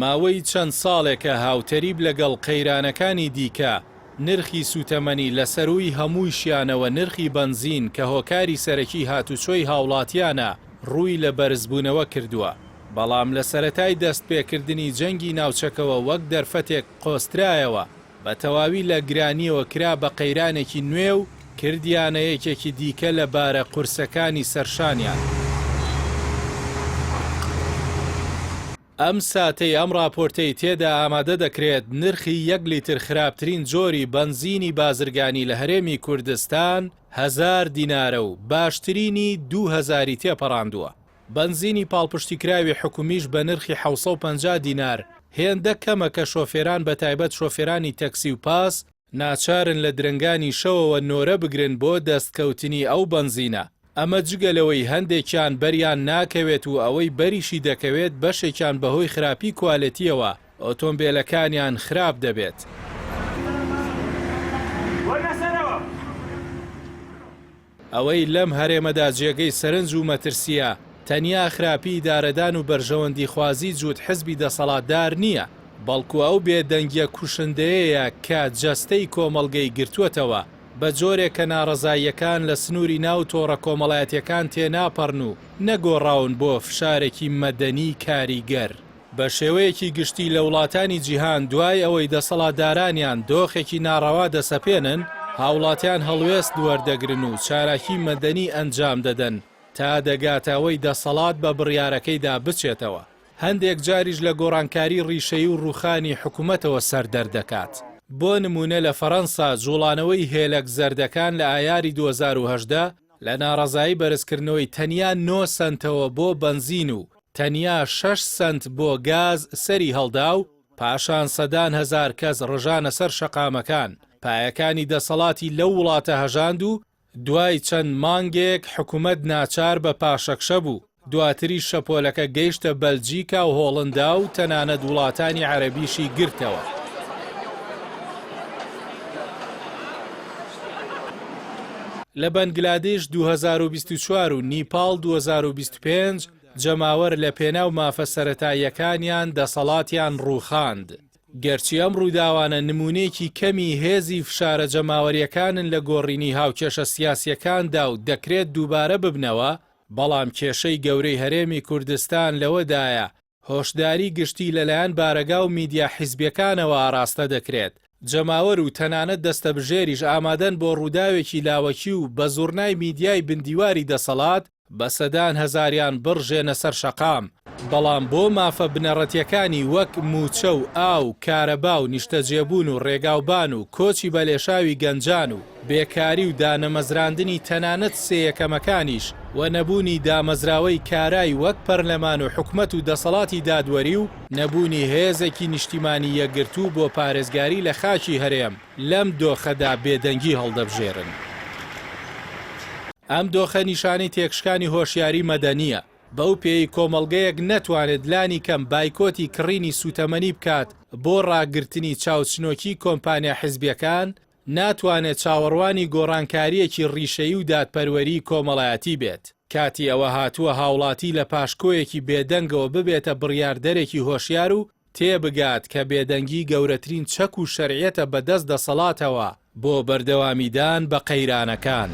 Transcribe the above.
ماوەی چەند ساڵێکە هاوتەریب لەگەڵ قەیرانەکانی دیکە نرخی سوتەمەنی لە سەرووی هەموویشیانەوە نرخی بەنزین کە هۆکاری سەرەکی هاتوچۆی هاوڵاتیانە ڕووی لە بەرزبوونەوە کردووە. بەڵام لە سەرەتای دەستپێکردنی جەنگی ناوچەکەوە وەک دەرفەتێک قۆسترایەوە بە تەواوی لە گرانیەوە کرا بە قەیرانێکی نوێ و کردیانە یەکێکی دیکە لە بارە قورسەکانی سەرشانیان. ئەم ساتەی ئەم راپۆرتەی تێدا ئامادە دەکرێت نرخی 1 لیتر خراپترین جۆری بەنزینی بازرگانی لە هەرێمی کوردستان 1000 دینارە و باشترینی 2000 تێپەڕاندووە. بەنزینی پاڵپشتیکراوی حکومیش بە نرخی 750 دینار هێندە کەمە کە شۆفێران بە تایبەت شۆفێرانی تەکسی و پاس ناچارن لە درنگانی شەوەوە نۆرە بگرن بۆ دەستکەوتنی ئەو بەنزینە. ئەمە جگەلەوەی هەندێکیان بەریان ناکەوێت و ئەوەی بەریشی دەکەوێت بەشێکیان بەهۆی خراپی کوالەتیەوە ئۆتۆمبیلەکانیان خراپ دەبێت. ئەوەی لەم هەرێمەدا جێگەی سەرنج و مەترسیە تەنیا خراپی ئیدارەدان و بەرژەوەندی خوازی جووت حزبی دەسەڵاتدار نییە، بەڵکو ئەو بێدەنگیە کوشندەیەیە کە جەستەی کۆمەڵگەی گرتووەتەوە بە جۆرێک کە ناڕەزاییەکان لە سنووری ناو تۆڕە کۆمەڵایەتیەکان تێناپەڕن و نەگۆڕاون بۆ فشارێکی مەدەنی کاریگەر. بە شێوەیەکی گشتی لە وڵاتانی جیهان دوای ئەوەی دەسەڵاتدارانیان دۆخێکی ناڕەوا دەسەپێنن، هاوڵاتیان هەڵوێست وەردەگرن و چالاکی مەدەنی ئەنجام دەدەن تا دەگاتەوەی دەسەڵات بە بڕیارەکەیدا بچێتەوە. هەندێک جاریش لە گۆڕانکاری ڕیشەی و ڕوخانی حکوومەتەوە سەردەردەکات. بۆ نمونە لە فەڕەنسا جوڵانەوەی هێلک زەردەکان لە ئایاری 2010 لە ناڕەزایی بەرزکردنەوەی تەنیا 9 سنتەوە بۆ بەنزین و تەنیا 6 سنت بۆ گاز سەری هەڵدا و پاشان سەدان هەزار کەس ڕژانە سەر شەقامەکان. پایەکانی دەسەڵاتی لەو وڵاتە هەژاند و دوای چەند مانگێک حکوومەت ناچار بە پاشەکشە بوو. دواتری شەپۆلەکە گەیشتە بەلجیکا و هۆڵندا و تەنانەت وڵاتانی عەرەبیشی گرتەوە. لە بەنگلادێش 2024 و نیپال 2025 جەماوەر لە پێناو مافە سەرەتاییەکانیان دەسەڵاتیان ڕووخاند. گەرچی ئەم ڕووداوانە نمونەیەکی کەمی هێزی فشارە جەماوەریەکانن لە گۆڕینی هاوکێشە سیاسیەکاندا و دەکرێت دووبارە ببنەوە، بەڵام کێشەی گەورەی هەرێمی کوردستان لەوەدایە هۆشداری گشتی لەلایەن بارەگا و میدیا حیزبیەکانەوە ئاراستە دەکرێت. جەماوەر و تەنانەت دەستەبژێریش ئامادەن بۆ ڕووداوێکی لاوەکی و بە زوڕنای میدیای بندیواری دەسەڵات بە سەدان هەزاریان بڕژێنە سەر شەقام. بەڵام بۆ مافە بنەڕەتیەکانی وەک موچە و ئاو، کارەبا و نیشتەجێبوون و ڕێگاوبان و کۆچی بەلێشاوی گەنجان و بێکاری و دانەمەزراندنی تەنانەت سێیەکەمەکانیش و نەبوونی دامەزراوەی کارای وەک پەرلەمان و حکومەت و دەسەڵاتی دادوەری و نەبوونی هێزێکی نیشتیمانی یەکگرتوو بۆ پارێزگاری لە خاکی هەرێم لەم دۆخەدا بێدەنگی هەڵدەبژێرن. ئەم دۆخە نیشانەی تێکشکانی هۆشیاری مەدەنیە. بەو پێی کۆمەڵگەیەک نەتوانێت لانی کەم بایکۆتی کڕینی سوتەمەنی بکات بۆ ڕاگررتنی چاوچنۆکی کۆمپانیا حیزبیەکان، ناتوانێت چاوەڕوانی گۆڕانکاریەکی ڕیشەیی و دادپەروەری کۆمەڵایەتی بێت. کاتی ئەوە هاتووە هاوڵاتی لە پاشکۆیەکی بێدەنگەوە ببێتە بڕیاردەرێکی هۆشیار و تێبگات کە بێدەنگی گەورەترین چەک و شەرعیەتە بەدەست دەسەڵاتەوە بۆ بەردەوامیدان بە قەیرانەکان.